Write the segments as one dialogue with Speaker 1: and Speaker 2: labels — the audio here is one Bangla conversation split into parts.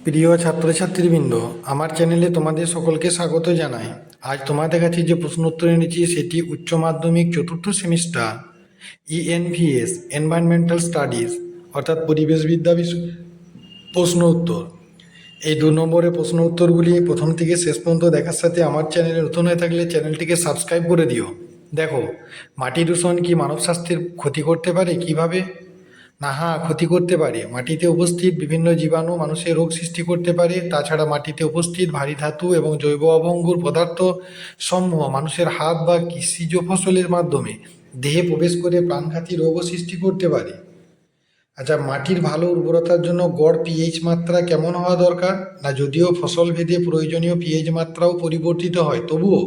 Speaker 1: প্রিয় ছাত্রছাত্রীবৃন্দ, আমার চ্যানেলে তোমাদের সকলকে স্বাগত জানাই। আজ তোমাদের কাছে যে প্রশ্ন উত্তর এনেছি সেটি উচ্চ মাধ্যমিক চতুর্থ সেমিস্টার ইএনভিএস এনভায়রনমেন্টাল স্টাডিজ অর্থাৎ পরিবেশবিদ্যা বিষয় প্রশ্ন উত্তর। এই 2 নম্বরের প্রশ্ন উত্তরগুলি প্রথম থেকে শেষ পর্যন্ত দেখার সাথে আমার চ্যানেলে নতুন হয়ে থাকলে চ্যানেলটিকে সাবস্ক্রাইব করে দিও। দেখো, মাটি দূষণ কি মানব স্বাস্থ্যের ক্ষতি করতে পারে? কিভাবে না, হ্যাঁ, ক্ষতি করতে পারে। মাটিতে উপস্থিত বিভিন্ন জীবাণু মানুষের রোগ সৃষ্টি করতে পারে। তাছাড়া মাটিতে উপস্থিত ভারী ধাতু এবং জৈব অভঙ্গুর পদার্থ সমূহ মানুষের হাত বা কৃষিজ ফসলের মাধ্যমে দেহে প্রবেশ করে প্রাণঘাতী রোগও সৃষ্টি করতে পারে। আচ্ছা, মাটির ভালো উর্বরতার জন্য গড় পিএইচ মাত্রা কেমন হওয়া দরকার? না, যদিও ফসল ভেদে প্রয়োজনীয় পিএইচ মাত্রাও পরিবর্তিত হয়, তবুও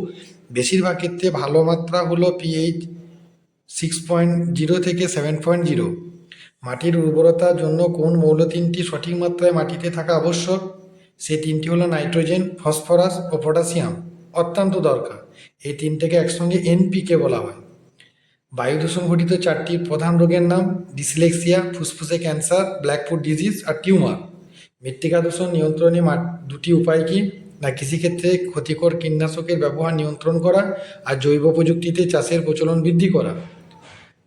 Speaker 1: বেশিরভাগ ক্ষেত্রে ভালো মাত্রা হলো পিএইচ 6.0 থেকে 7.0। মাটির উর্বরতার জন্য কোন মৌল তিনটি সঠিক মাত্রায় মাটিতে থাকা আবশ্যক? সেই তিনটি হলো নাইট্রোজেন, ফসফরাস ও পটাশিয়াম। অত্যন্ত দরকার। এই তিনটেকে একসঙ্গে এনপিকে বলা হয়। বায়ু দূষণ ঘটিত 4টি প্রধান রোগের নাম: ডিসলেক্সিয়া, ফুসফুসে ক্যান্সার, ব্ল্যাকফুট ডিজিজ আর টিউমার। মৃত্তিকা দূষণ নিয়ন্ত্রণে দুটি উপায় কি? না, কৃষিক্ষেত্রে ক্ষতিকর কীটনাশকের ব্যবহার নিয়ন্ত্রণ করা আর জৈব প্রযুক্তিতে চাষের প্রচলন বৃদ্ধি করা।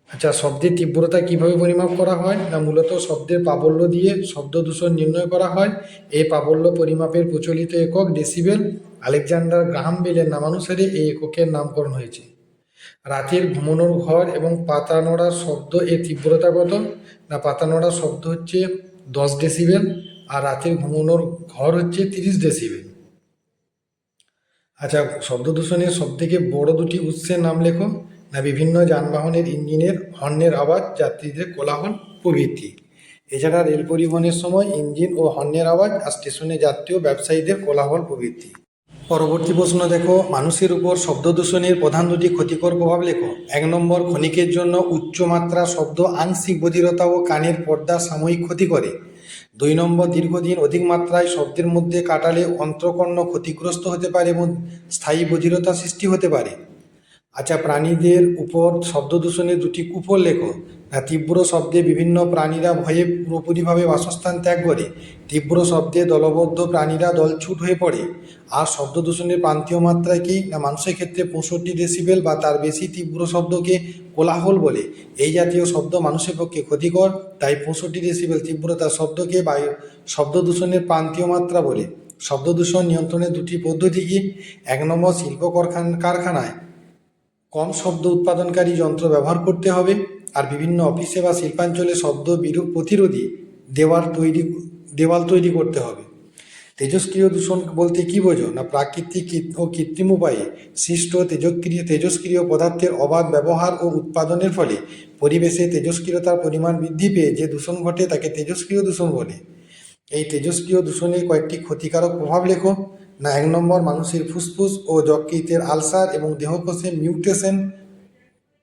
Speaker 1: আচ্ছা, শব্দের তীব্রতা কিভাবে পরিমাপ করা হয়? না, মূলত শব্দের প্রাবল্য দিয়ে শব্দ দূষণ নির্ণয় করা হয়। এই প্রাবল্য পরিমাপের প্রচলিত একক ডেসিবেল। আলেকজান্ডার গ্রাহাম বেলের নামানুসারে এই এককের নামকরণ হয়েছে। রাতের ঘুমানোর ঘর এবং পাতা নড়ার শব্দ এর তীব্রতা কত? না, পাতা নড়ার শব্দ হচ্ছে 10 ডেসিবেল আর রাতের ঘুমানোর ঘর হচ্ছে 30 ডেসিবেল। আচ্ছা, শব্দ দূষণের সবথেকে বড় দুটি উৎসের নাম লেখো। না, বিভিন্ন যানবাহনের ইঞ্জিনের হর্নের আওয়াজ, যাত্রীদের কোলাহল প্রভৃতি। এছাড়া রেল পরিবহনের সময় ইঞ্জিন ও হর্নের আওয়াজ আর স্টেশনে যাত্রী ও ব্যবসায়ীদের কোলাহল প্রভৃতি। পরবর্তী প্রশ্ন দেখো, মানুষের উপর শব্দ দূষণের প্রধান দুটি ক্ষতিকর প্রভাব লেখো। 1 নম্বর, ক্ষণিকের জন্য উচ্চ মাত্রা শব্দ আংশিক বধিরতা ও কানের পর্দা সাময়িক ক্ষতি করে। 2 নম্বর, দীর্ঘদিন অধিক মাত্রায় শব্দের মধ্যে কাটালে অন্ত্রকর্ণ ক্ষতিগ্রস্ত হতে পারে এবং স্থায়ী বধিরতা সৃষ্টি হতে পারে। আচ্ছা, প্রাণীদের উপর শব্দ দূষণের দুটি কুফল লেখো। না, তীব্র শব্দে বিভিন্ন প্রাণীরা ভয়ে পুরোপুরিভাবে বাসস্থান ত্যাগ করে। তীব্র শব্দে দলবদ্ধ প্রাণীরা দলছুট হয়ে পড়ে। আর শব্দ দূষণের প্রান্তীয় মাত্রায় কি? না, মানুষের ক্ষেত্রে 65 ডেসিবেল বা তার বেশি তীব্র শব্দকে কোলাহল বলে। এই জাতীয় শব্দ মানুষের পক্ষে ক্ষতিকর, তাই 65 ডেসিবেল তীব্রতার শব্দকে শব্দ দূষণের প্রান্তীয় মাত্রা বলে। শব্দ দূষণ নিয়ন্ত্রণের দুটি পদ্ধতি কি? 1 নম্বর, শিল্প কারখানায় কম শব্দ উৎপাদনকারী যন্ত্র ব্যবহার করতে হবে। আর বিভিন্ন অফিসে বা শিল্পাঞ্চলে শব্দ বিরূপ প্রতিরোধী দেওয়াল তৈরি করতে হবে। তেজস্ক্রিয় দূষণ বলতে কি বোঝো? না, প্রাকৃতিক ও কৃত্রিম উপায়ে সৃষ্ট তেজস্ক্রিয় পদার্থের অবাধ ব্যবহার ও উৎপাদনের ফলে পরিবেশে তেজস্ক্রিয়তার পরিমাণ বৃদ্ধি পেয়ে যে দূষণ ঘটে তাকে তেজস্ক্রিয় দূষণ বলে। এই তেজস্ক্রিয় দূষণের কয়েকটি ক্ষতিকারক প্রভাব লেখো। না, 1 নম্বর, মানুষের ফুসফুস ও যকৃতের আলসার এবং দেহকোষে মিউটেশন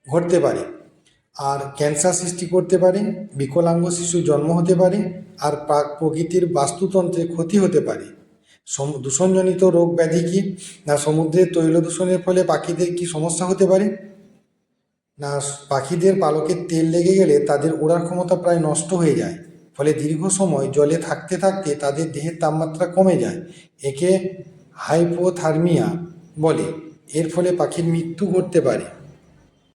Speaker 1: ঘটতে পারে আর ক্যান্সার সৃষ্টি করতে পারে। বিকলাঙ্গ শিশু জন্ম হতে পারে আর প্রকৃতির বাস্তুতন্ত্রে ক্ষতি হতে পারে। দূষণজনিত রোগ ব্যাধি কি? না, সমুদ্রের তৈল দূষণের ফলে পাখিদের কি সমস্যা হতে পারে? না, পাখিদের পালকের তেল লেগে গেলে তাদের ওড়ার ক্ষমতা প্রায় নষ্ট হয়ে যায়, ফলে দীর্ঘ সময় জলে থাকতে থাকতে তাদের দেহের তাপমাত্রা কমে যায়। একে হাইপোথার্মিয়া বলে। এর ফলে পাখির মৃত্যু ঘটতে পারে।